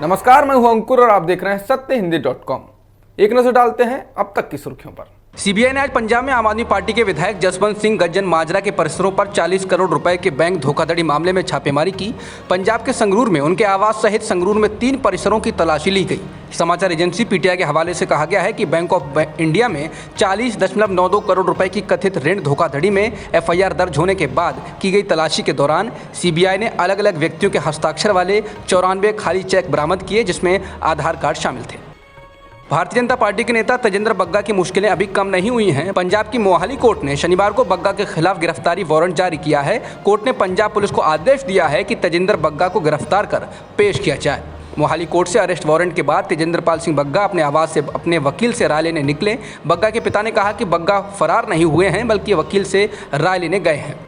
नमस्कार, मैं हूं अंकुर और आप देख रहे हैं सत्यहिंदी.com। एक नजर डालते हैं अब तक की सुर्खियों पर। सीबीआई ने आज पंजाब में आम आदमी पार्टी के विधायक जसवंत सिंह गज्जन माजरा के परिसरों पर 40 करोड़ रुपए के बैंक धोखाधड़ी मामले में छापेमारी की। पंजाब के संगरूर में उनके आवास सहित संगरूर में 3 परिसरों की तलाशी ली गई। समाचार एजेंसी पीटीआई के हवाले से कहा गया है कि बैंक ऑफ इंडिया में 40.92 करोड़ रुपए की कथित ऋण धोखाधड़ी में एफआईआर दर्ज होने के बाद की गई तलाशी के दौरान सीबीआई ने अलग अलग व्यक्तियों के हस्ताक्षर वाले 94 खाली चेक बरामद किए, जिसमें आधार कार्ड शामिल थे। भारतीय जनता पार्टी के नेता तेजेंद्र बग्गा की मुश्किलें अभी कम नहीं हुई हैं। पंजाब की मोहाली कोर्ट ने शनिवार को बग्गा के खिलाफ गिरफ्तारी वारंट जारी किया है। कोर्ट ने पंजाब पुलिस को आदेश दिया है कि तेजेंद्र बग्गा को गिरफ्तार कर पेश किया जाए। मोहाली कोर्ट से अरेस्ट वारंट के बाद तेजेंद्र पाल सिंह बग्गा अपने आवास से अपने वकील से राय लेने निकले। बग्गा के पिता ने कहा कि बग्गा फरार नहीं हुए हैं, बल्कि वकील से राय लेने गए हैं।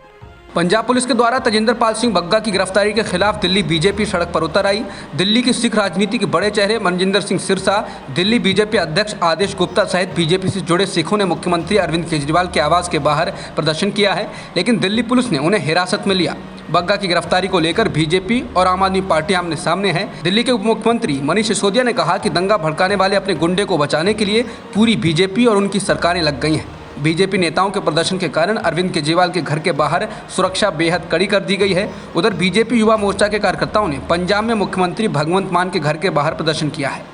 पंजाब पुलिस के द्वारा तेजेंद्र पाल सिंह बग्गा की गिरफ्तारी के खिलाफ दिल्ली बीजेपी सड़क पर उतर आई। दिल्ली की सिख राजनीति के बड़े चेहरे मनजिंदर सिंह सिरसा, दिल्ली बीजेपी अध्यक्ष आदेश गुप्ता सहित बीजेपी से जुड़े सिखों ने मुख्यमंत्री अरविंद केजरीवाल के आवास के बाहर प्रदर्शन किया है, लेकिन दिल्ली पुलिस ने उन्हें हिरासत में लिया। बग्गा की गिरफ्तारी को लेकर बीजेपी और आम आदमी पार्टी आमने सामने है। दिल्ली के उप मुख्यमंत्री मनीष सिसोदिया ने कहा कि दंगा भड़काने वाले अपने गुंडे को बचाने के लिए पूरी बीजेपी और उनकी सरकारें लग गई हैं। बीजेपी नेताओं के प्रदर्शन के कारण अरविंद केजरीवाल के घर के बाहर सुरक्षा बेहद कड़ी कर दी गई है। उधर बीजेपी युवा मोर्चा के कार्यकर्ताओं ने पंजाब में मुख्यमंत्री भगवंत मान के घर के बाहर प्रदर्शन किया है।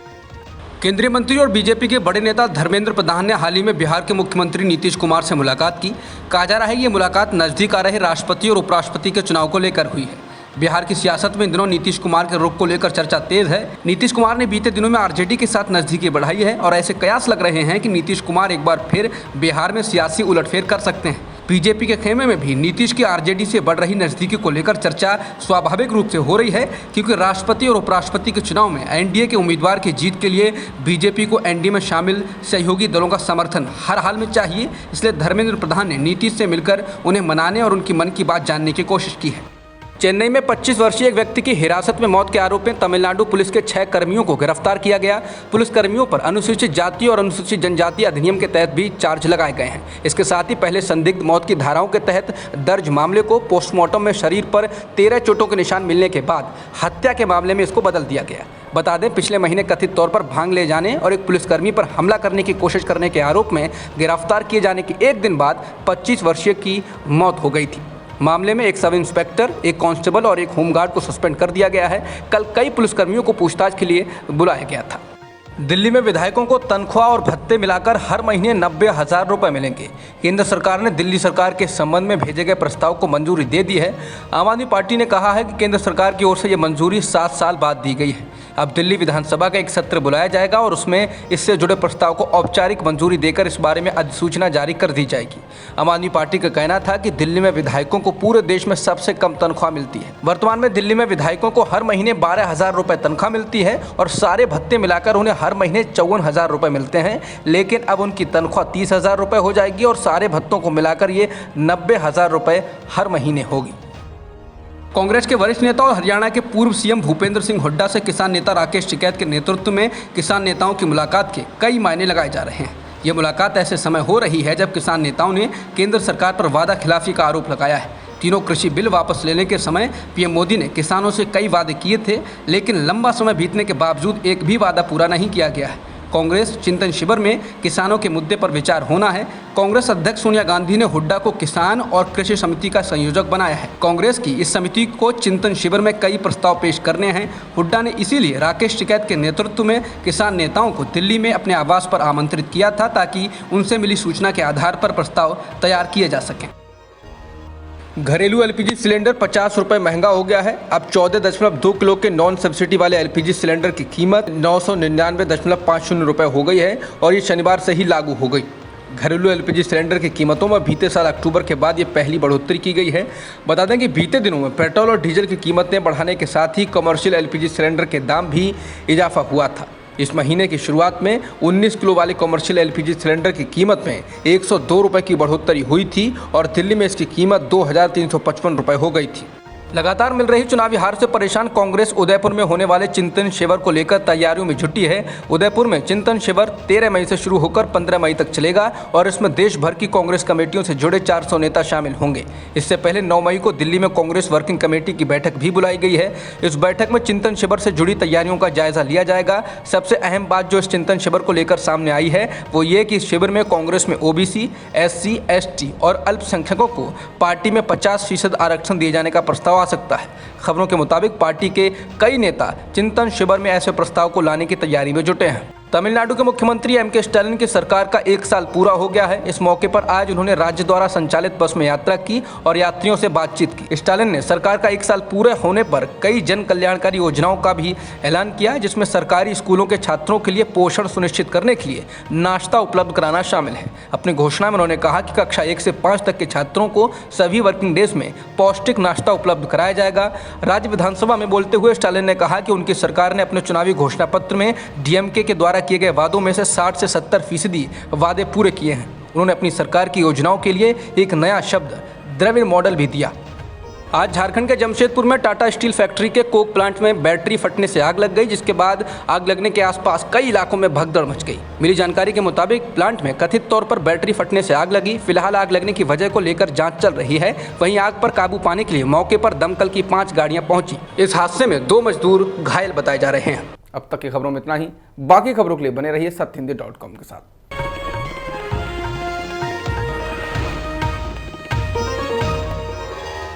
केंद्रीय मंत्री और बीजेपी के बड़े नेता धर्मेंद्र प्रधान ने हाल ही में बिहार के मुख्यमंत्री नीतीश कुमार से मुलाकात की। कहा जा रहा है ये मुलाकात नजदीक आ रहे राष्ट्रपति और उपराष्ट्रपति के चुनाव को लेकर हुई है। बिहार की सियासत में इन दिनों नीतीश कुमार के रुख को लेकर चर्चा तेज है। नीतीश कुमार ने बीते दिनों में आरजेडी के साथ नजदीकी बढ़ाई है और ऐसे कयास लग रहे हैं कि नीतीश कुमार एक बार फिर बिहार में सियासी उलटफेर कर सकते हैं। बीजेपी के खेमे में भी नीतीश की आरजेडी से बढ़ रही नजदीकी को लेकर चर्चा स्वाभाविक रूप से हो रही है, क्योंकि राष्ट्रपति और उपराष्ट्रपति के चुनाव में एनडीए के उम्मीदवार की जीत के लिए बीजेपी को एनडीए में शामिल सहयोगी दलों का समर्थन हर हाल में चाहिए। इसलिए धर्मेंद्र प्रधान ने नीतीश से मिलकर उन्हें मनाने और उनकी मन की बात जानने की कोशिश की है। चेन्नई में 25 वर्षीय एक व्यक्ति की हिरासत में मौत के आरोप में तमिलनाडु पुलिस के 6 कर्मियों को गिरफ्तार किया गया। पुलिस कर्मियों पर अनुसूचित जाति और अनुसूचित जनजाति अधिनियम के तहत भी चार्ज लगाए गए हैं। इसके साथ ही पहले संदिग्ध मौत की धाराओं के तहत दर्ज मामले को पोस्टमार्टम में शरीर पर 13 चोटों के निशान मिलने के बाद हत्या के मामले में इसको बदल दिया गया। बता दें, पिछले महीने कथित तौर पर भांग ले जाने और एक पुलिसकर्मी पर हमला करने की कोशिश करने के आरोप में गिरफ्तार किए जाने के एक दिन बाद 25 वर्षीय की मौत हो गई थी। मामले में एक सब इंस्पेक्टर, एक कांस्टेबल और एक होमगार्ड को सस्पेंड कर दिया गया है। कल कई पुलिसकर्मियों को पूछताछ के लिए बुलाया गया था। दिल्ली में विधायकों को तनख्वाह और भत्ते मिलाकर हर महीने 90,000 रुपये मिलेंगे। केंद्र सरकार ने दिल्ली सरकार के संबंध में भेजे गए प्रस्ताव को मंजूरी दे दी है। आम आदमी पार्टी ने कहा है कि केंद्र सरकार की ओर से ये मंजूरी 7 साल बाद दी गई है। अब दिल्ली विधानसभा का एक सत्र बुलाया जाएगा और उसमें इससे जुड़े प्रस्ताव को औपचारिक मंजूरी देकर इस बारे में अधिसूचना जारी कर दी जाएगी। आम आदमी पार्टी का कहना था कि दिल्ली में विधायकों को पूरे देश में सबसे कम तनख्वाह मिलती है। वर्तमान में दिल्ली में विधायकों को हर महीने 12,000 रुपये तनख्वाह मिलती है और सारे भत्ते मिलाकर उन्हें हर महीने 54,000 रुपये मिलते हैं। लेकिन अब उनकी तनख्वाह 30,000 रुपये हो जाएगी और सारे भत्तों को मिलाकर ये 90,000 रुपये हर महीने होगी। कांग्रेस के वरिष्ठ नेता और हरियाणा के पूर्व सीएम भूपेंद्र सिंह हुड्डा से किसान नेता राकेश टिकैत के नेतृत्व में किसान नेताओं की मुलाकात के कई मायने लगाए जा रहे हैं। ये मुलाकात ऐसे समय हो रही है जब किसान नेताओं ने केंद्र सरकार पर वादा खिलाफी का आरोप लगाया है। तीनों कृषि बिल वापस लेने के समय पीएम मोदी ने किसानों से कई वादे किए थे, लेकिन लंबा समय बीतने के बावजूद एक भी वादा पूरा नहीं किया गया है। कांग्रेस चिंतन शिविर में किसानों के मुद्दे पर विचार होना है। कांग्रेस अध्यक्ष सोनिया गांधी ने हुड्डा को किसान और कृषि समिति का संयोजक बनाया है। कांग्रेस की इस समिति को चिंतन शिविर में कई प्रस्ताव पेश करने हैं। हुड्डा ने इसीलिए राकेश टिकैत के नेतृत्व में किसान नेताओं को दिल्ली में अपने आवास पर आमंत्रित किया था, ताकि उनसे मिली सूचना के आधार पर प्रस्ताव तैयार किए जा सकें। घरेलू एलपीजी सिलेंडर 50 रुपये महंगा हो गया है। अब 14.2 किलो के नॉन सब्सिडी वाले एलपीजी सिलेंडर की कीमत 999.50 रुपये हो गई है और ये शनिवार से ही लागू हो गई। घरेलू एलपीजी सिलेंडर की कीमतों में बीते साल अक्टूबर के बाद ये पहली बढ़ोतरी की गई है। बता दें कि बीते दिनों में पेट्रोल और डीजल की कीमतें बढ़ाने के साथ ही कमर्शियल एलपीजी सिलेंडर के दाम भी इजाफा हुआ था। इस महीने की शुरुआत में 19 किलो वाले कमर्शियल एलपीजी सिलेंडर की कीमत में 102 रुपये की बढ़ोतरी हुई थी और दिल्ली में इसकी कीमत 2,355 रुपये हो गई थी। लगातार मिल रही चुनावी हार से परेशान कांग्रेस उदयपुर में होने वाले चिंतन शिविर को लेकर तैयारियों में जुटी है। उदयपुर में चिंतन शिविर 13 मई से शुरू होकर 15 मई तक चलेगा और इसमें देश भर की कांग्रेस कमेटियों से जुड़े 400 नेता शामिल होंगे। इससे पहले 9 मई को दिल्ली में कांग्रेस वर्किंग कमेटी की बैठक भी बुलाई गई है। इस बैठक में चिंतन शिविर से जुड़ी तैयारियों का जायजा लिया जाएगा। सबसे अहम बात जो इस चिंतन शिविर को लेकर सामने आई है वो ये कि इस शिविर में कांग्रेस में ओबीसी, SC, ST और अल्पसंख्यकों को पार्टी में 50% आरक्षण दिए जाने का प्रस्ताव आ सकता है। खबरों के मुताबिक पार्टी के कई नेता चिंतन शिविर में ऐसे प्रस्ताव को लाने की तैयारी में जुटे हैं। तमिलनाडु के मुख्यमंत्री M.K. स्टालिन की सरकार का 1 साल पूरा हो गया है। इस मौके पर आज उन्होंने राज्य द्वारा संचालित बस में यात्रा की और यात्रियों से बातचीत की। स्टालिन ने सरकार का 1 साल पूरे होने पर कई जन कल्याणकारी योजनाओं का भी ऐलान किया, जिसमें सरकारी स्कूलों के छात्रों के लिए पोषण सुनिश्चित करने के लिए नाश्ता उपलब्ध कराना शामिल है। अपनी घोषणा में उन्होंने कहा कि कक्षा 1 से 5 तक के छात्रों को सभी वर्किंग डेज में पौष्टिक नाश्ता उपलब्ध कराया जाएगा। राज्य विधानसभा में बोलते हुए स्टालिन ने कहा कि उनकी सरकार ने अपने चुनावी घोषणा पत्र में DMK के द्वारा किए गए वादों में से 60 से 70% वादे पूरे किए हैं। उन्होंने अपनी सरकार की योजनाओं के लिए एक नया शब्द द्रविड़ मॉडल भी दिया। आज झारखंड के जमशेदपुर में टाटा स्टील फैक्ट्री के कोक प्लांट में बैटरी फटने से आग लग गई, जिसके बाद आग लगने के आसपास कई इलाकों में भगदड़ मच गई। मिली जानकारी के मुताबिक प्लांट में कथित तौर पर बैटरी फटने से आग लगी। फिलहाल आग लगने की वजह को लेकर जांच चल रही है। वहीं आग पर काबू पाने के लिए मौके पर दमकल की 5 गाड़ियां पहुंची। इस हादसे में 2 मजदूर घायल बताए जा रहे हैं। अब तक की खबरों में इतना ही। बाकी खबरों के लिए बने रहिए सत्यहिंदी.com के साथ।